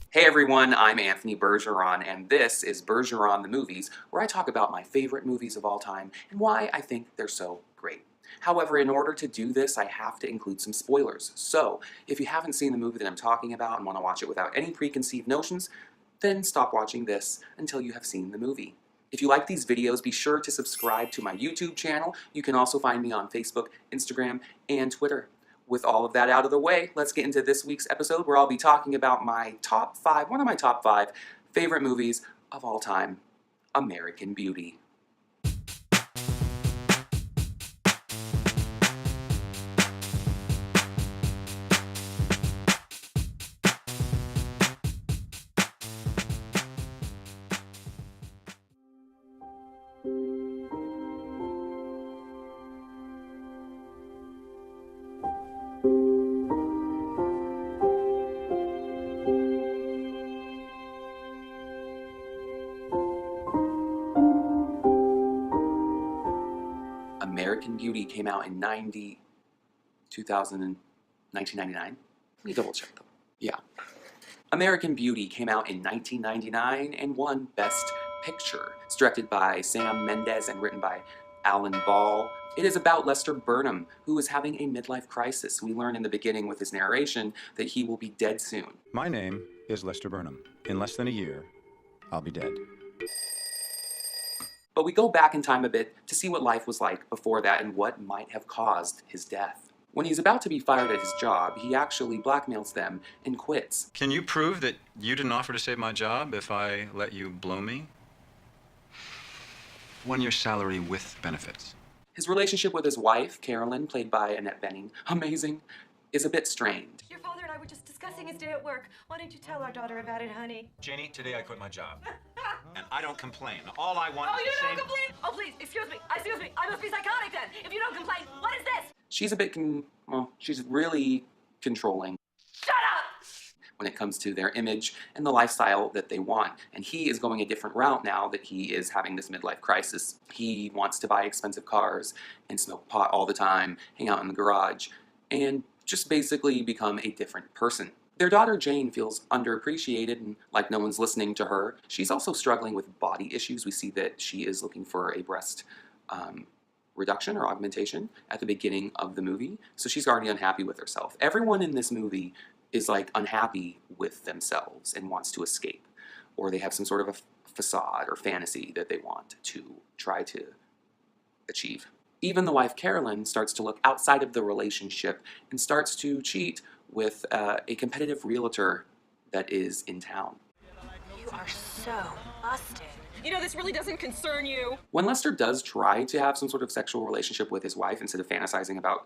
Hey everyone, I'm Anthony BergerOn, and this is BergerOn the Movies, where I talk about my favorite movies of all time and why I think they're so great. However, in order to do this, I have to include some spoilers. So, if you haven't seen the movie that I'm talking about and want to watch it without any preconceived notions, then stop watching this until you have seen the movie. If you like these videos, be sure to subscribe to my YouTube channel. You can also find me on Facebook, Instagram, and Twitter. With all of that out of the way, let's get into this week's episode where I'll be talking about one of my top five favorite movies of all time, American Beauty. American Beauty came out in 1999. Let me double check though. Yeah. American Beauty came out in 1999 and won Best Picture. It's directed by Sam Mendes and written by Alan Ball. It is about Lester Burnham, who is having a midlife crisis. We learn in the beginning with his narration that he will be dead soon. My name is Lester Burnham. In less than a year, I'll be dead. But we go back in time a bit to see what life was like before that and what might have caused his death. When he's about to be fired at his job, he actually blackmails them and quits. Can you prove that you didn't offer to save my job if I let you blow me? 1 year salary with benefits. His relationship with his wife, Carolyn, played by Annette Bening, amazing, is a bit strained. Your father and I were just discussing his day at work. Why don't you tell our daughter about it, honey? Janie, today I quit my job. And I don't complain. All I want Oh, is you the don't same... complain? Oh, please, excuse me. I must be psychotic then. If you don't complain, what is this? She's a bit, she's really controlling Shut up! when it comes to their image and the lifestyle that they want. And he is going a different route now that he is having this midlife crisis. He wants to buy expensive cars and smoke pot all the time, hang out in the garage, and just basically become a different person. Their daughter Jane feels underappreciated and like no one's listening to her. She's also struggling with body issues. We see that she is looking for a breast reduction or augmentation at the beginning of the movie. So she's already unhappy with herself. Everyone in this movie is like unhappy with themselves and wants to escape. Or they have some sort of a facade or fantasy that they want to try to achieve. Even the wife Carolyn starts to look outside of the relationship and starts to cheat with a competitive realtor that is in town. You are so busted. You know, this really doesn't concern you. When Lester does try to have some sort of sexual relationship with his wife instead of fantasizing about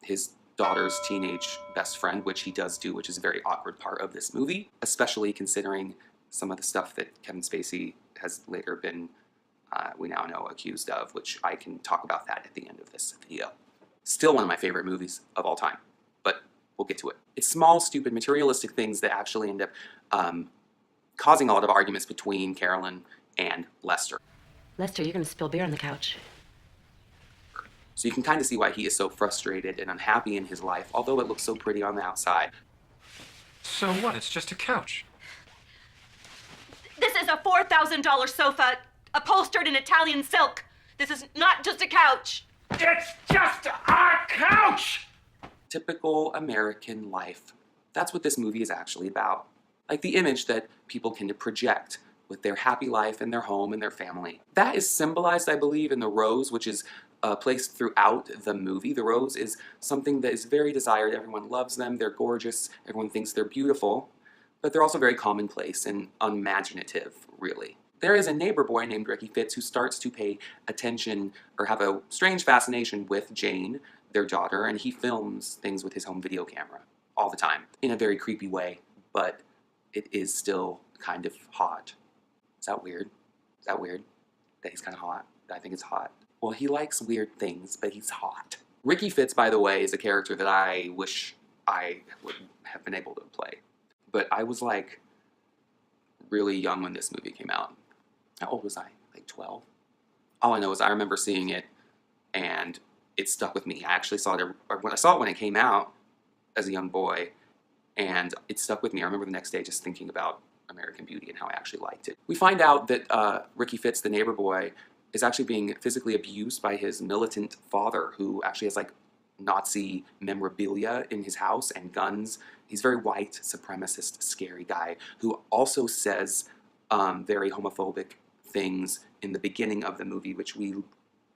his daughter's teenage best friend, which he does do, which is a very awkward part of this movie, especially considering some of the stuff that Kevin Spacey has later been, we now know, accused of, which I can talk about that at the end of this video. Still one of my favorite movies of all time, but we'll get to it. It's small, stupid, materialistic things that actually end up causing a lot of arguments between Carolyn and Lester. Lester, you're gonna spill beer on the couch. So you can kind of see why he is so frustrated and unhappy in his life, although it looks so pretty on the outside. So what? It's just a couch. This is a $4,000 sofa upholstered in Italian silk. This is not just a couch. It's just a couch! Typical American life. That's what this movie is actually about. Like the image that people can project with their happy life and their home and their family. That is symbolized, I believe, in the rose, which is placed throughout the movie. The rose is something that is very desired. Everyone loves them. They're gorgeous. Everyone thinks they're beautiful. But they're also very commonplace and unimaginative, really. There is a neighbor boy named Ricky Fitz who starts to pay attention or have a strange fascination with Jane, their daughter, and he films things with his home video camera all the time in a very creepy way, but it is still kind of hot. Is that weird? Is that weird? That he's kind of hot? I think it's hot. Well, he likes weird things, but he's hot. Ricky Fitz, by the way, is a character that I wish I would have been able to play. But I was like really young when this movie came out. How old was I? Like 12? All I know is I remember seeing it and it stuck with me. I actually saw it when it came out as a young boy, and it stuck with me. I remember the next day just thinking about American Beauty and how I actually liked it. We find out that Ricky Fitz, the neighbor boy, is actually being physically abused by his militant father, who actually has like Nazi memorabilia in his house and guns. He's a very white, supremacist, scary guy who also says very homophobic things in the beginning of the movie, which we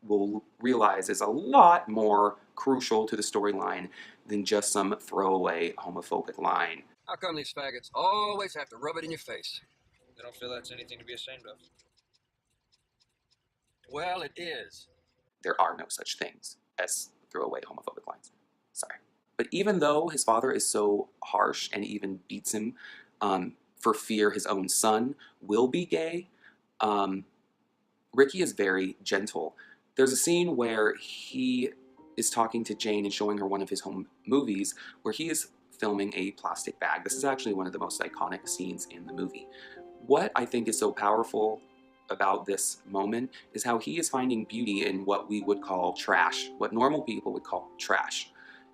will realize is a lot more crucial to the storyline than just some throwaway homophobic line. How come these faggots always have to rub it in your face? I don't feel that's anything to be ashamed of. Well, it is. There are no such things as throwaway homophobic lines. Sorry. But even though his father is so harsh and even beats him for fear his own son will be gay, Ricky is very gentle. There's a scene where he is talking to Jane and showing her one of his home movies where he is filming a plastic bag. This is actually one of the most iconic scenes in the movie. What I think is so powerful about this moment is how he is finding beauty in what we would call trash, what normal people would call trash.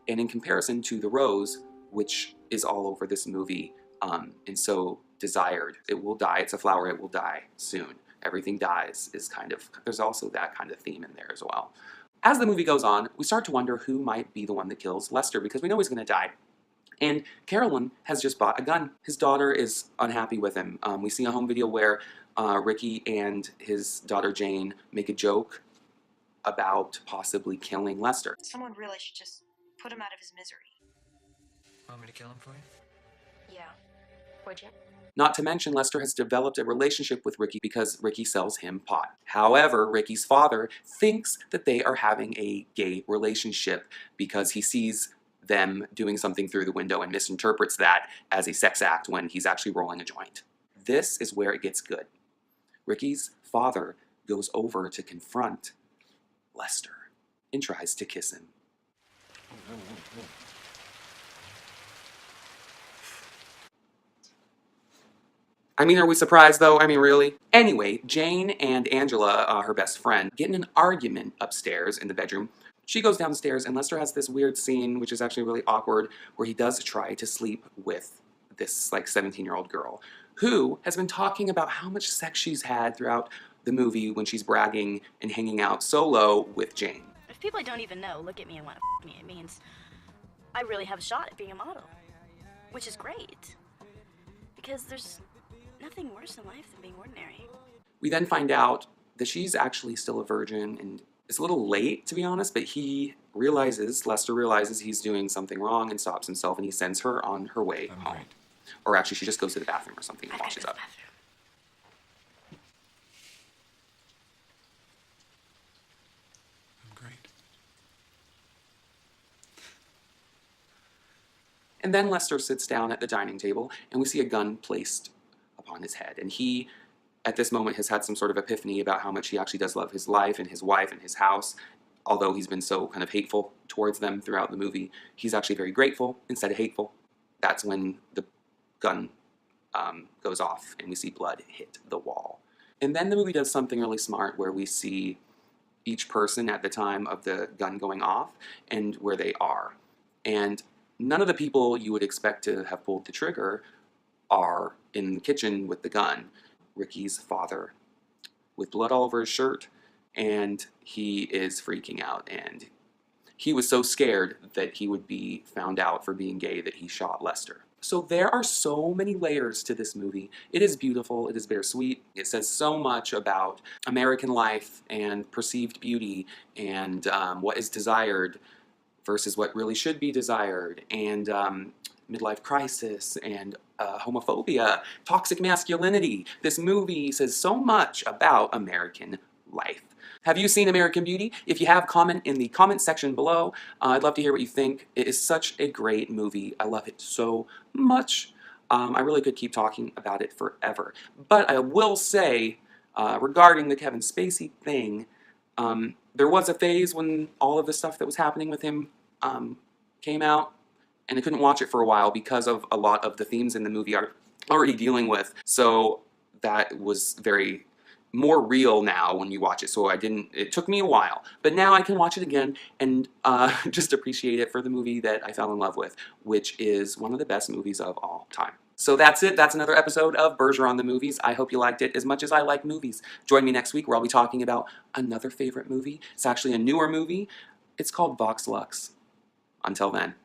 And in comparison to the rose, which is all over this movie and so desired, it will die. It's a flower, it will die soon. Everything dies is kind of, there's also that kind of theme in there as well. As the movie goes on, we start to wonder who might be the one that kills Lester, because we know he's going to die. And Carolyn has just bought a gun. His daughter is unhappy with him. We see a home video where Ricky and his daughter Jane make a joke about possibly killing Lester. Someone really should just put him out of his misery. Want me to kill him for you? Yeah. Would you? Not to mention, Lester has developed a relationship with Ricky because Ricky sells him pot. However, Ricky's father thinks that they are having a gay relationship because he sees them doing something through the window and misinterprets that as a sex act when he's actually rolling a joint. This is where it gets good. Ricky's father goes over to confront Lester and tries to kiss him. I mean, are we surprised though? I mean, really? Anyway, Jane and Angela, her best friend, get in an argument upstairs in the bedroom. She goes downstairs and Lester has this weird scene, which is actually really awkward, where he does try to sleep with this like 17-year-old girl who has been talking about how much sex she's had throughout the movie when she's bragging and hanging out solo with Jane. If people I don't even know look at me and want to me, it means I really have a shot at being a model, which is great, because there's nothing worse in life than being ordinary. We then find out that she's actually still a virgin, and it's a little late, to be honest, but Lester realizes he's doing something wrong and stops himself, and he sends her on her way home. Great. Or actually, she just goes to the bathroom or something and I've got to washes go to up. the bathroom. I'm great. And then Lester sits down at the dining table, and we see a gun placed upon his head. And he, at this moment, has had some sort of epiphany about how much he actually does love his life and his wife and his house. Although he's been so kind of hateful towards them throughout the movie, he's actually very grateful instead of hateful. That's when the gun goes off and we see blood hit the wall. And then the movie does something really smart where we see each person at the time of the gun going off and where they are. And none of the people you would expect to have pulled the trigger are in the kitchen with the gun. Ricky's father with blood all over his shirt, and he is freaking out, and he was so scared that he would be found out for being gay that he shot Lester. So there are so many layers to this movie. It is beautiful, it is bittersweet, it says so much about American life and perceived beauty and what is desired versus what really should be desired, and midlife crisis and homophobia, toxic masculinity. This movie says so much about American life. Have you seen American Beauty? If you have, comment in the comment section below. I'd love to hear what you think. It is such a great movie. I love it so much. I really could keep talking about it forever. But I will say, regarding the Kevin Spacey thing, there was a phase when all of the stuff that was happening with him came out, and I couldn't watch it for a while because of a lot of the themes in the movie are already dealing with. So that was very more real now when you watch it, so it took me a while. But now I can watch it again and just appreciate it for the movie that I fell in love with, which is one of the best movies of all time. So that's it. That's another episode of BergerOn the Movies. I hope you liked it as much as I like movies. Join me next week where I'll be talking about another favorite movie. It's actually a newer movie. It's called Vox Lux. Until then.